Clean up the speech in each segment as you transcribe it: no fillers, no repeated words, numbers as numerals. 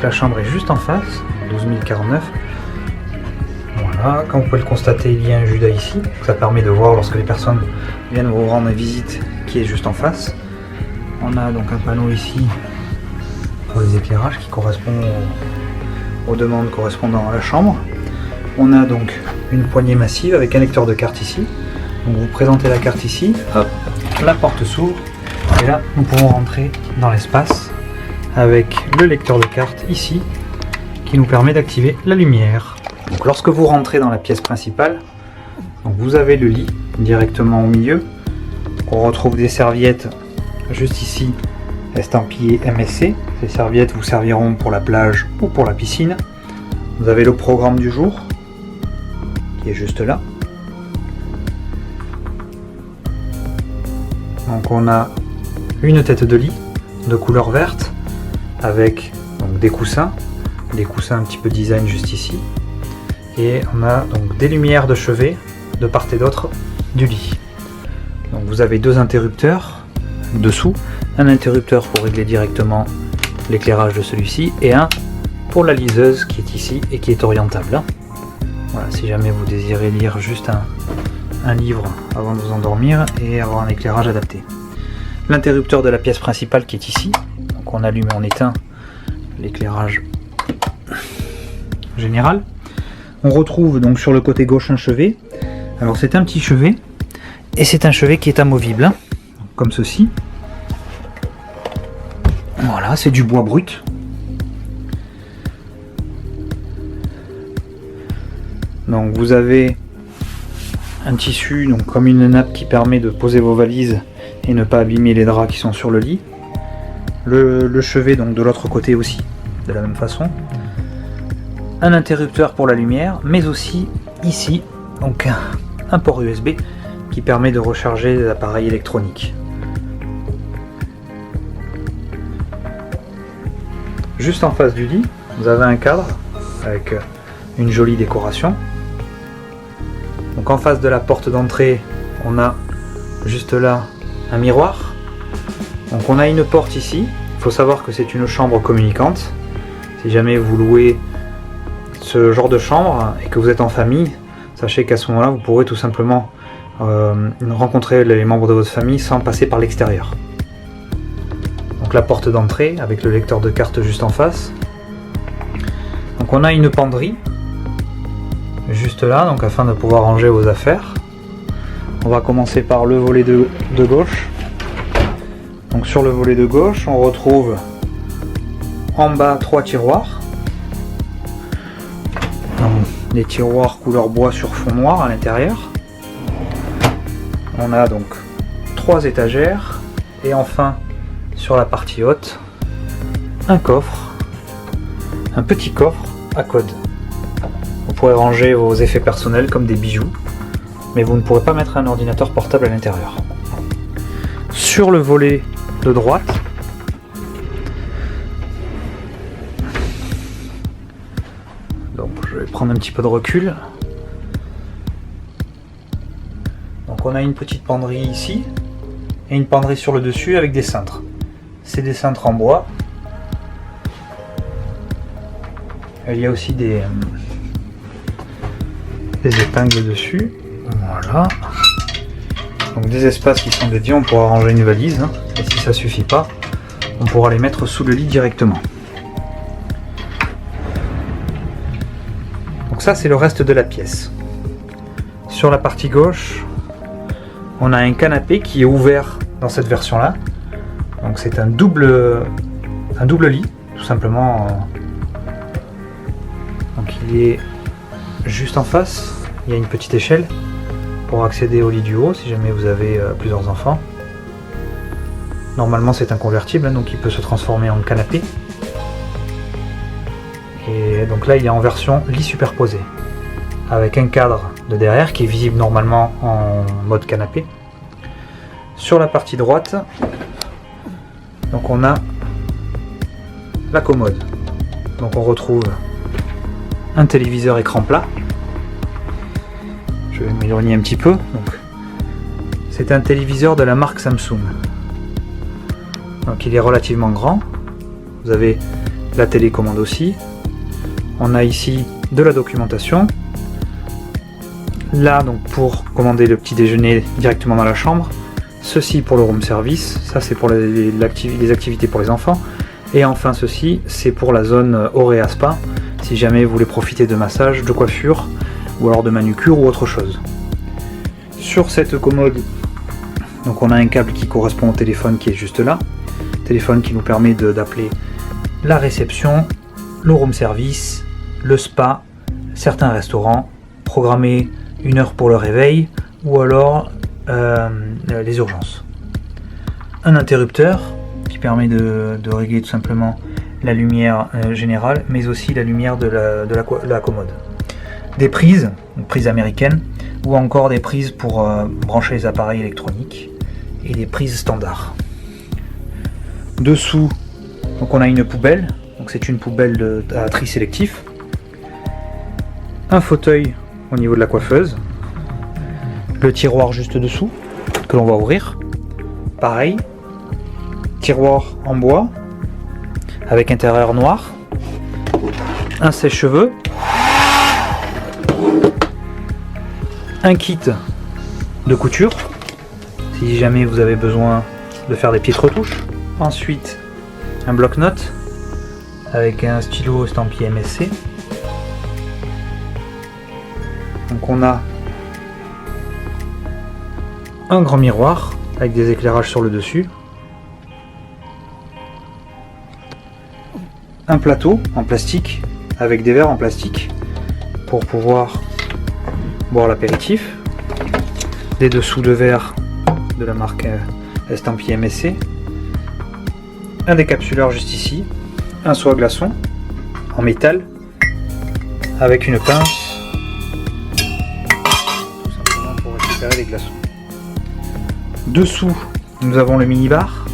Donc la chambre est juste en face, 12 049. Voilà, comme vous pouvez le constater, il y a un Judas ici. Ça permet de voir lorsque les personnes viennent vous rendre visite qui est juste en face. On a donc un panneau ici pour les éclairages qui correspond aux demandes correspondant à la chambre. On a donc une poignée massive avec un lecteur de carte ici. Donc vous présentez la carte ici, hop, la porte s'ouvre et là nous pouvons rentrer dans l'espace avec le lecteur de carte ici qui nous permet d'activer la lumière. Donc lorsque vous rentrez dans la pièce principale, donc vous avez le lit directement au milieu. On retrouve des serviettes juste ici estampillées MSC. Ces serviettes vous serviront pour la plage ou pour la piscine. Vous avez le programme du jour qui est juste là. Donc on a une tête de lit de couleur verte avec donc des coussins un petit peu design juste ici. Et on a donc des lumières de chevet de part et d'autre du lit. Donc vous avez deux interrupteurs dessous, un interrupteur pour régler directement l'éclairage de celui-ci et un pour la liseuse qui est ici et qui est orientable. Voilà, si jamais vous désirez lire juste un livre avant de vous endormir et avoir un éclairage adapté. L'interrupteur de la pièce principale qui est ici, donc on allume et on éteint l'éclairage général. On retrouve donc sur le côté gauche un chevet. Alors c'est un petit chevet et c'est un chevet qui est amovible, comme ceci. Voilà, c'est du bois brut. Donc vous avez un tissu donc comme une nappe qui permet de poser vos valises et ne pas abîmer les draps qui sont sur le lit. Le chevet donc de l'autre côté aussi, de la même façon. Un interrupteur pour la lumière, mais aussi ici donc un port USB qui permet de recharger les appareils électroniques. Juste en face du lit, vous avez un cadre avec une jolie décoration. Donc en face de la porte d'entrée, on a juste là un miroir. Donc on a une porte ici. Il faut savoir que c'est une chambre communicante. Si jamais vous louez ce genre de chambre et que vous êtes en famille, sachez qu'à ce moment-là, vous pourrez tout simplement rencontrer les membres de votre famille sans passer par l'extérieur. Donc la porte d'entrée avec le lecteur de carte juste en face. Donc on a une penderie juste là, donc afin de pouvoir ranger vos affaires. On va commencer par le volet de gauche. Donc sur le volet de gauche, on retrouve en bas 3 tiroirs. Des tiroirs couleur bois sur fond noir à l'intérieur. On a donc 3 étagères et enfin sur la partie haute un coffre, un petit coffre à code. Vous pourrez ranger vos effets personnels comme des bijoux, mais vous ne pourrez pas mettre un ordinateur portable à l'intérieur. Sur le volet de droite, donc je vais prendre un petit peu de recul. Donc on a une petite penderie ici et une penderie sur le dessus avec des cintres. C'est des cintres en bois. Il y a aussi des épingles dessus. Voilà. Donc des espaces qui sont dédiés, on pourra ranger une valise. Et si ça suffit pas, on pourra les mettre sous le lit directement. Donc ça c'est le reste de la pièce. Sur la partie gauche, on a un canapé qui est ouvert dans cette version là. Donc c'est un double lit, tout simplement. Donc il est juste en face, il y a une petite échelle pour accéder au lit du haut si jamais vous avez plusieurs enfants. Normalement c'est un convertible, donc il peut se transformer en canapé. Et donc là il est en version lit superposé, avec un cadre de derrière qui est visible normalement en mode canapé. Sur la partie droite, donc on a la commode. Donc on retrouve un téléviseur écran plat. Je vais m'éloigner un petit peu. C'est un téléviseur de la marque Samsung. Donc il est relativement grand. Vous avez la télécommande aussi. On a ici de la documentation. Là, donc pour commander le petit déjeuner directement dans la chambre. Ceci pour le room service, ça c'est pour les activités pour les enfants. Et enfin ceci, c'est pour la zone Auréa Spa, si jamais vous voulez profiter de massage, de coiffure, ou alors de manucure ou autre chose. Sur cette commode, donc on a un câble qui correspond au téléphone qui est juste là. Téléphone qui nous permet d'appeler la réception, le room service, le spa, certains restaurants, programmer une heure pour le réveil, ou alors les urgences. Un interrupteur qui permet de régler tout simplement la lumière générale, mais aussi la lumière de la commode. Des prises, une prise américaine, ou encore des prises pour brancher les appareils électroniques, et des prises standards. Dessous, donc on a une poubelle, donc c'est une poubelle à tri sélectif. Un fauteuil au niveau de la coiffeuse. Le tiroir juste dessous, que l'on va ouvrir. Pareil, tiroir en bois, avec intérieur noir. Un sèche-cheveux. Un kit de couture, si jamais vous avez besoin de faire des petites retouches. Ensuite, un bloc-notes avec un stylo estampillé MSC. Donc on a un grand miroir avec des éclairages sur le dessus. Un plateau en plastique avec des verres en plastique pour pouvoir boire l'apéritif. Des dessous de verre de la marque estampillé MSC. Un décapsuleur juste ici. Un seau à glaçons en métal avec une pince tout simplement pour récupérer les glaçons. Dessous, nous avons le mini-bar.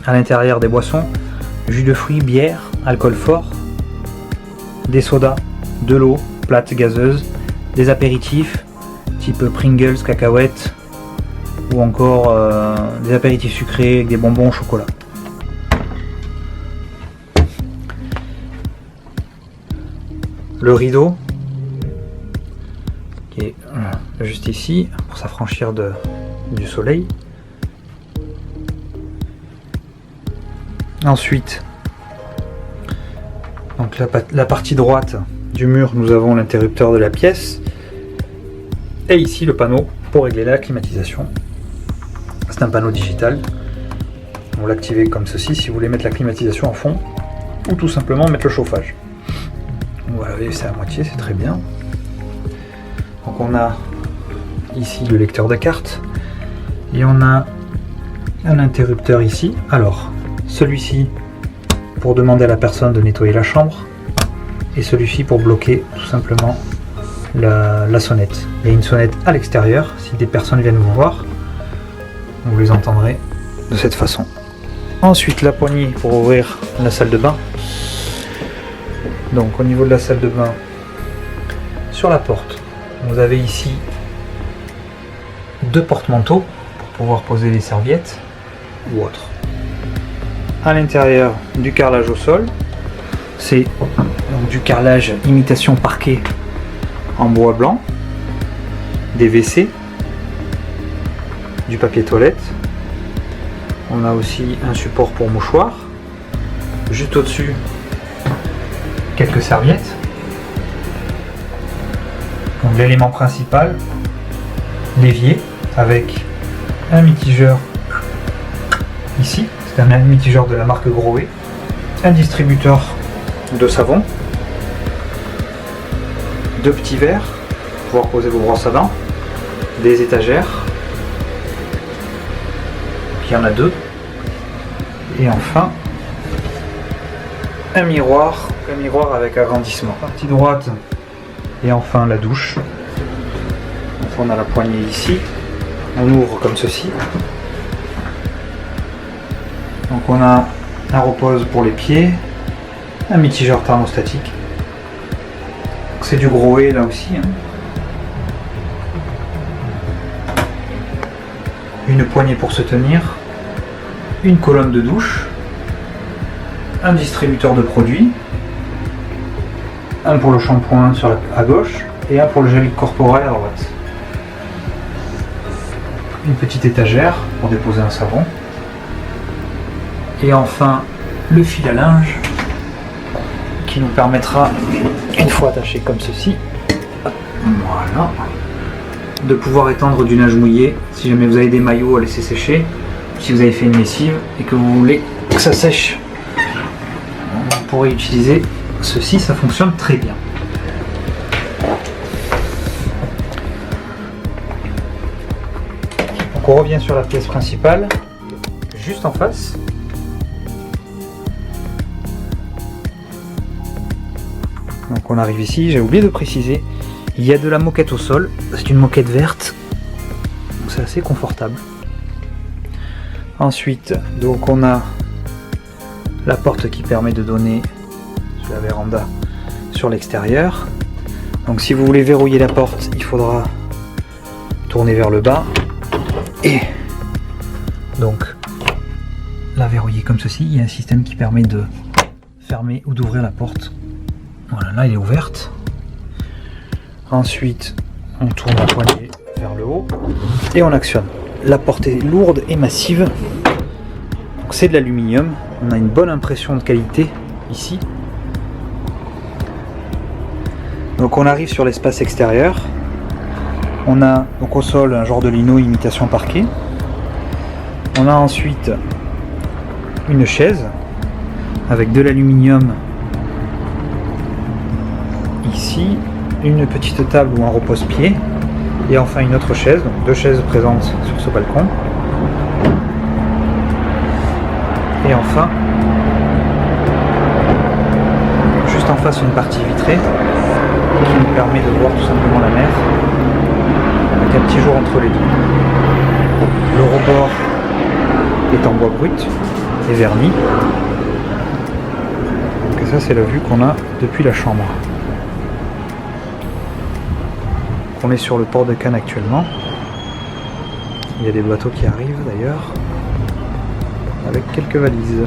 À l'intérieur des boissons, jus de fruits, bière, alcool fort, des sodas, de l'eau, plate gazeuse, des apéritifs type Pringles, cacahuètes ou encore des apéritifs sucrés avec des bonbons au chocolat. Le rideau qui est juste ici pour s'affranchir du soleil. Ensuite, donc la partie droite du mur, nous avons l'interrupteur de la pièce et ici le panneau pour régler la climatisation. C'est un panneau digital. Vous l'activez comme ceci si vous voulez mettre la climatisation en fond ou tout simplement mettre le chauffage. Voilà, c'est à moitié, c'est très bien. Donc on a ici le lecteur de cartes et on a un interrupteur ici. Alors, celui-ci pour demander à la personne de nettoyer la chambre et celui-ci pour bloquer tout simplement la sonnette. Il y a une sonnette à l'extérieur, si des personnes viennent vous voir, vous les entendrez de cette façon. Ensuite la poignée pour ouvrir la salle de bain. Donc au niveau de la salle de bain, sur la porte, vous avez ici deux porte-manteaux pour pouvoir poser les serviettes ou autres. À l'intérieur, du carrelage au sol, c'est donc du carrelage imitation parquet en bois blanc, des WC, du papier toilette. On a aussi un support pour mouchoirs. Juste au-dessus, quelques serviettes. Donc l'élément principal, l'évier avec un mitigeur ici. C'est un mitigeur de la marque Grohe, un distributeur de savon, deux petits verres pour pouvoir poser vos brosses à dents, des étagères, il y en a deux, et enfin un miroir avec agrandissement. Partie droite, et enfin la douche. Donc on a la poignée ici, on ouvre comme ceci. Donc on a un repose pour les pieds, un mitigeur thermostatique. C'est du Grohe là aussi. une poignée pour se tenir, une colonne de douche, un distributeur de produits, un pour le shampoing à gauche et un pour le gel corporel à droite. Une petite étagère pour déposer un savon. Et enfin, le fil à linge qui nous permettra, une fois attaché comme ceci, voilà, de pouvoir étendre du linge mouillé si jamais vous avez des maillots à laisser sécher, si vous avez fait une lessive et que vous voulez que ça sèche. Vous pourrez utiliser ceci, ça fonctionne très bien. Donc on revient sur la pièce principale, juste en face. Donc on arrive ici, j'ai oublié de préciser, il y a de la moquette au sol, c'est une moquette verte, donc c'est assez confortable. Ensuite, donc on a la porte qui permet de donner sur la véranda sur l'extérieur. Donc si vous voulez verrouiller la porte, il faudra tourner vers le bas et donc la verrouiller comme ceci. Il y a un système qui permet de fermer ou d'ouvrir la porte. Voilà, là elle est ouverte. Ensuite, on tourne la poignée vers le haut et on actionne. La porte est lourde et massive. Donc c'est de l'aluminium. On a une bonne impression de qualité ici. Donc on arrive sur l'espace extérieur. On a donc au sol un genre de lino imitation parquet. On a ensuite une chaise avec de l'aluminium ici, une petite table où on repose-pied et enfin une autre chaise, donc deux chaises présentes sur ce balcon. Et enfin, juste en face, une partie vitrée qui nous permet de voir tout simplement la mer avec un petit jour entre les deux. Le rebord est en bois brut et verni. Donc ça c'est la vue qu'on a depuis la chambre. On est sur le port de Cannes actuellement. Il y a des bateaux qui arrivent d'ailleurs avec quelques valises.